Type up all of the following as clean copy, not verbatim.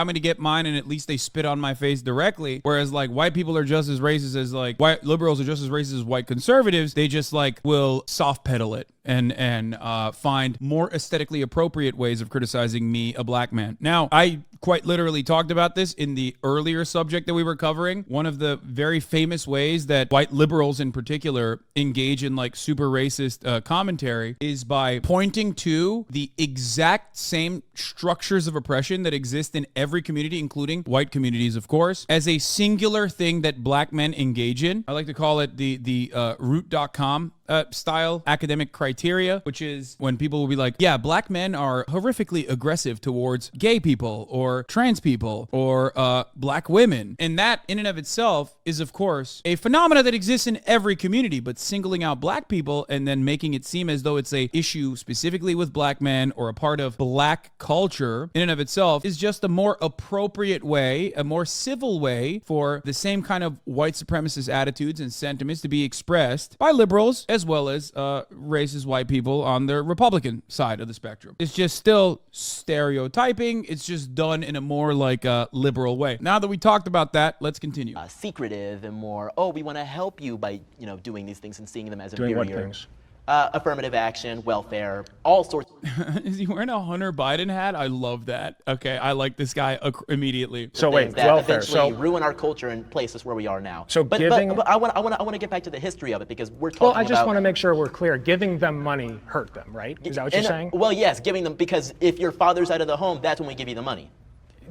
I'm going to get mine and at least they spit on my face directly. Whereas like white people are just as racist as like white liberals are just as racist as white conservatives. They just like will soft pedal it and find more aesthetically appropriate ways of criticizing me, a black man. Now, I quite literally talked about this in the earlier subject that we were covering. One of the very famous ways that white liberals in particular engage in like super racist commentary is by pointing to the exact same structures of oppression that exist in every community, including white communities, of course, as a singular thing that black men engage in. I like to call it the root.com style academic criteria, which is when people will be like, yeah, black men are horrifically aggressive towards gay people or trans people or black women. And that in and of itself is, of course, a phenomena that exists in every community, but singling out black people and then making it seem as though it's a issue specifically with black men or a part of black culture in and of itself is just a more appropriate way, a more civil way for the same kind of white supremacist attitudes and sentiments to be expressed by liberals as well as racist white people on the Republican side of the spectrum. It's just still stereotyping. It's just done in a more like liberal way. Now that we talked about that, let's continue. Secretive and more, oh, we want to help you by, you know, doing these things and seeing them as doing inferior. What things? Affirmative action, welfare, all sorts. Is he wearing a Hunter Biden hat? I love that. Okay, I like this guy immediately. So wait, that welfare. Eventually So ruin our culture and place us where we are now. So but I want to get back to the history of it because we're talking about. Well, I just want to make sure we're clear. Giving them money hurt them, right? Is that what you're saying? Well, yes, giving them, because if your father's out of the home, that's when we give you the money.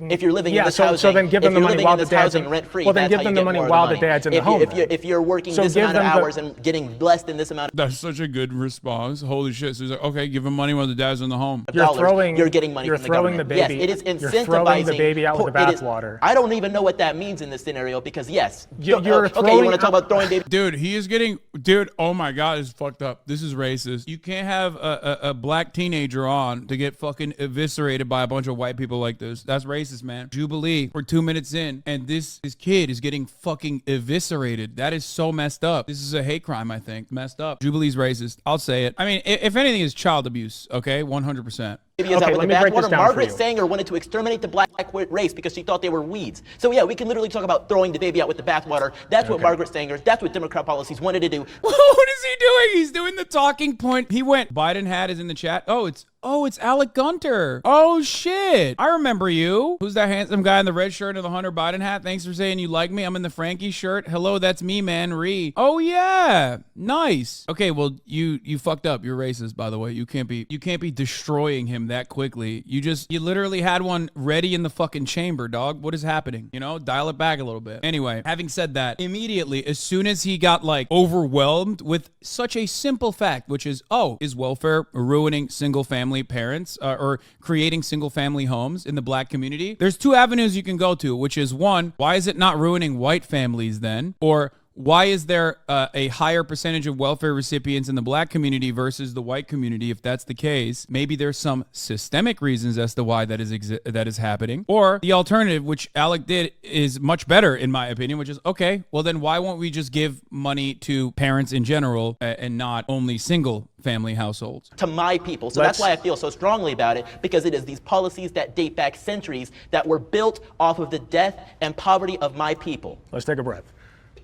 If you're living in this housing, so then give them the money while the dad's rent-free, well, then give them the money while the dad's in the home. If you're working this amount of hours and getting blessed in this amount. That's such a good response. Holy shit! So he's like, okay, give him money while the dad's in the home. You're getting money from the government. Yes, it is incentivizing. You're throwing the baby out with the bathwater. I don't even know what that means in this scenario because yes. You're okay, you want to talk about throwing baby? Dude, he is getting. Dude, oh my God, it's fucked up. This is racist. You can't have a black teenager on to get fucking eviscerated by a bunch of white people like this. That's racist, man. Jubilee. We're 2 minutes in, and this kid is getting fucking eviscerated. That is so messed up. This is a hate crime, I think. Messed up. Jubilee's racist. I'll say it. I mean, if anything, is child abuse. Okay, 100%. Okay, let me break this down Margaret for you. Sanger wanted to exterminate the black race because she thought they were weeds. So yeah, we can literally talk about throwing the baby out with the bathwater. That's what Margaret Sanger, that's what Democrat policies wanted to do. What is he doing? He's doing the talking point. He went, Biden hat is in the chat. Oh, it's Alec Gunter. Oh, shit. I remember you. Who's that handsome guy in the red shirt and the Hunter Biden hat? Thanks for saying you like me. I'm in the Frankie shirt. Hello, that's me, man. Ree. Oh, yeah. Nice. Okay, well, you fucked up. You're racist, by the way. You can't be destroying him that quickly. You literally had one ready in the fucking chamber, dog. What is happening? You know, dial it back a little bit. Anyway, having said that, immediately, as soon as he got like overwhelmed with such a simple fact, which is, oh, is welfare ruining single family parents or creating single family homes in the black community? There's two avenues you can go to, which is one, why is it not ruining white families then? Or why is there a higher percentage of welfare recipients in the black community versus the white community? If that's the case, maybe there's some systemic reasons as to why that is happening. Or the alternative, which Alec did, is much better in my opinion, which is, okay, well then why won't we just give money to parents in general and not only single family households? To my people. So that's why I feel so strongly about it, because it is these policies that date back centuries that were built off of the death and poverty of my people. Let's take a breath.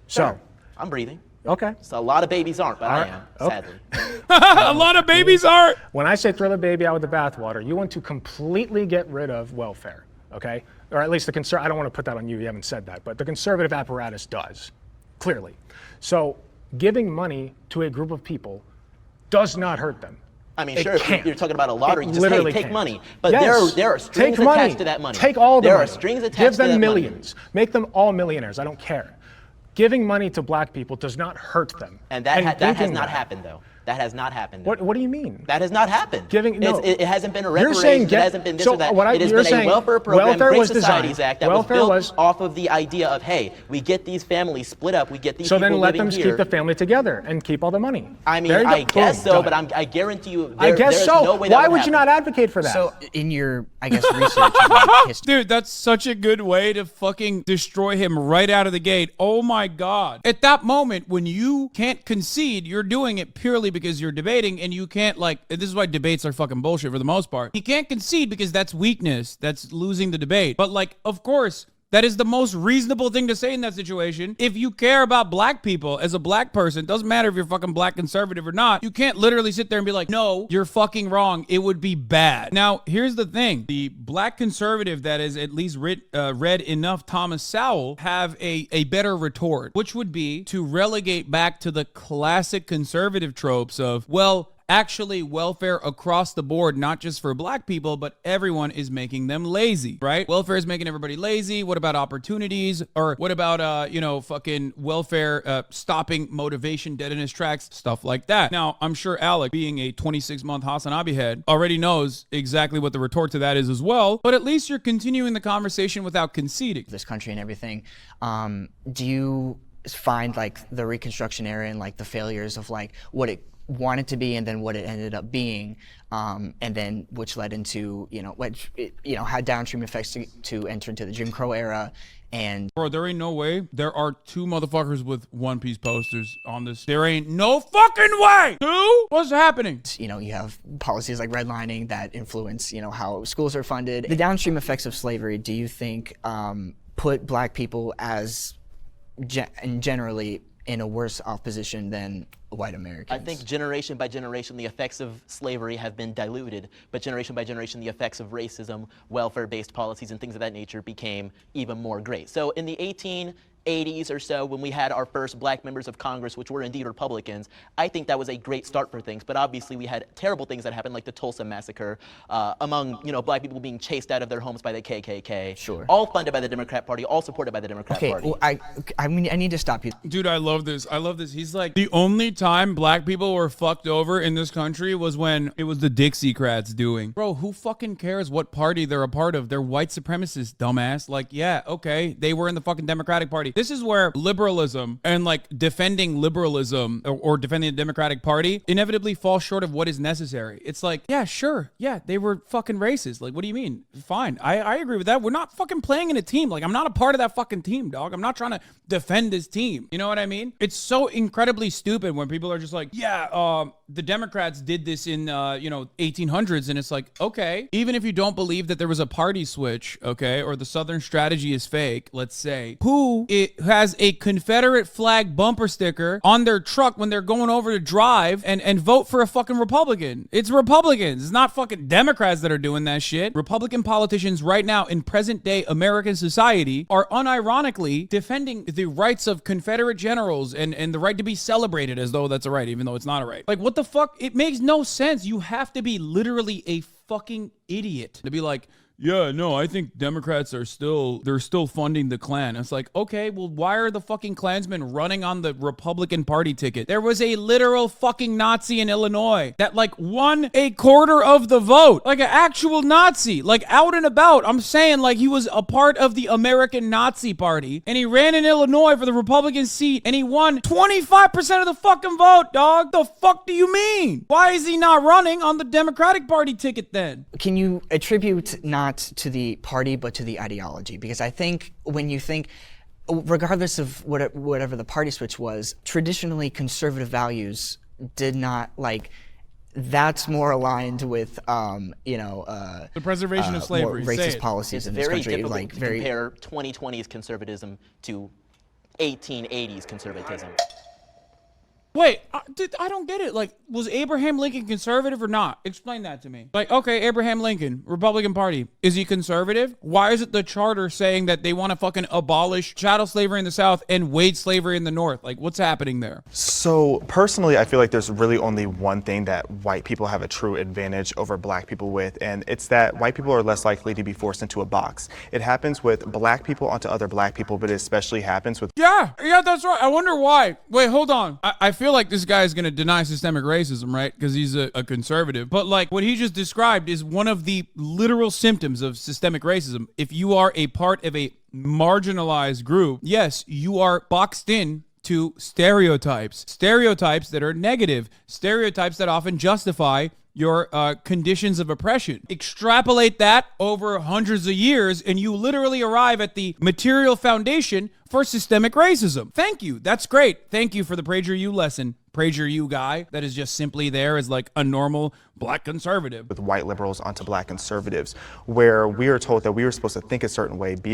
So, I'm breathing. Okay. So a lot of babies aren't, but I am, sadly. A lot of babies aren't. When I say throw the baby out with the bathwater, you want to completely get rid of welfare, okay? Or at least I don't want to put that on you, you haven't said that, but the conservative apparatus does, clearly. So giving money to a group of people does not hurt them. I mean, sure, if you're talking about a lottery, you just say, take money. But yes. there are strings attached to that money. Take all the money. There are strings attached to that money. Give them millions. Make them all millionaires. I don't care. Giving money to black people does not hurt them. And that has not happened, though. That has not happened. What do you mean? That has not happened. It hasn't been a reparation. It hasn't been this or that. It has been a welfare program, Great Societies Act, that was built off of the idea of, hey, we get these families split up, we get these people living here. So then let them keep the family together and keep all the money. I mean, I guess so, but I guarantee you there's no way that Why would you not advocate for that? So in your, I guess, research. Dude, that's such a good way to fucking destroy him right out of the gate. Oh my God. At that moment, when you can't concede, you're doing it purely because you're debating and you can't, like, this is why debates are fucking bullshit for the most part. You can't concede because that's weakness. That's losing the debate. But, like, of course, that is the most reasonable thing to say in that situation. If you care about black people as a black person, doesn't matter if you're fucking black conservative or not, you can't literally sit there and be like, no, you're fucking wrong. It would be bad. Now, here's the thing. The black conservative that is at least read enough Thomas Sowell have a better retort, which would be to relegate back to the classic conservative tropes of, well, actually welfare across the board, not just for black people, but everyone is making them lazy, right? Welfare is making everybody lazy. What about opportunities? Or what about, fucking welfare stopping motivation dead in its tracks? Stuff like that. Now, I'm sure Alec, being a 26-month Hasanabi head, already knows exactly what the retort to that is as well, but at least you're continuing the conversation without conceding. This country and everything. Do you find like the Reconstruction era and like the failures of like what it wanted to be and then what it ended up being, and then which led into, had downstream effects to enter into the Jim Crow era. And bro, there ain't no way there are two motherfuckers with One Piece posters on this. There ain't no fucking way. Two? What's happening? You have policies like redlining that influence, how schools are funded. The downstream effects of slavery, do you think put black people as generally in a worse off position than white Americans? I think generation by generation, the effects of slavery have been diluted, but generation by generation, the effects of racism, welfare-based policies, and things of that nature became even more great. So in the 1880s or so, when we had our first black members of Congress, which were indeed Republicans, I think that was a great start for things. But obviously, we had terrible things that happened, like the Tulsa massacre, among black people being chased out of their homes by the KKK. Sure. All funded by the Democrat Party, all supported by the Democrat Party. Well, I need to stop you. Dude, I love this. I love this. He's like, the only time black people were fucked over in this country was when it was the Dixiecrats doing. Bro, who fucking cares what party they're a part of? They're white supremacists, dumbass. Like, yeah, okay, they were in the fucking Democratic Party. This is where liberalism and like defending liberalism or defending the Democratic Party inevitably falls short of what is necessary. It's like, yeah, sure. Yeah, they were fucking racist. Like, what do you mean? Fine. I agree with that. We're not fucking playing in a team. Like, I'm not a part of that fucking team, dog. I'm not trying to defend this team. You know what I mean? It's so incredibly stupid when people are just like, yeah, the Democrats did this in, 1800s. And it's like, okay, even if you don't believe that there was a party switch, okay, or the Southern strategy is fake, let's say, who it has a Confederate flag bumper sticker on their truck when they're going over to drive and vote for a fucking Republican. It's Republicans. It's not fucking Democrats that are doing that shit. Republican politicians right now in present day American society are unironically defending the rights of Confederate generals and the right to be celebrated as though that's a right, even though it's not a right. Like, what the fuck? It makes no sense. You have to be literally a fucking idiot to be like, yeah, no, I think Democrats are still funding the Klan. It's like, okay, well, why are the fucking Klansmen running on the Republican Party ticket? There was a literal fucking Nazi in Illinois that like won a quarter of the vote, like an actual Nazi, like out and about. I'm saying like he was a part of the American Nazi Party and he ran in Illinois for the Republican seat and he won 25% of the fucking vote, dog. The fuck do you mean? Why is he not running on the Democratic Party ticket then? Can you attribute not to the party, but to the ideology? Because I think when you think, regardless of whatever the party switch was, traditionally conservative values did not like. That's more aligned with, the preservation of slavery, racist policies in this country. It's very difficult to compare 2020's conservatism to 1880s conservatism. Wait, I don't get it. Like, was Abraham Lincoln conservative or not? Explain that to me. Like, okay, Abraham Lincoln, Republican Party. Is he conservative? Why is it the charter saying that they want to fucking abolish chattel slavery in the South and wage slavery in the North? Like, what's happening there? So, personally, I feel like there's really only one thing that white people have a true advantage over black people with, and it's that white people are less likely to be forced into a box. It happens with black people onto other black people, but it especially happens with... Yeah, that's right. I wonder why. Wait, hold on. I feel like this guy is going to deny systemic racism, right? Because he's a conservative. But like what he just described is one of the literal symptoms of systemic racism. If you are a part of a marginalized group, yes, you are boxed in to stereotypes that are negative, stereotypes that often justify your conditions of oppression. Extrapolate that over hundreds of years, and you literally arrive at the material foundation for systemic racism. Thank you. That's great. Thank you for the PragerU lesson. PragerU guy that is just simply there as like a normal black conservative. With white liberals onto black conservatives, where we are told that we are supposed to think a certain way, be a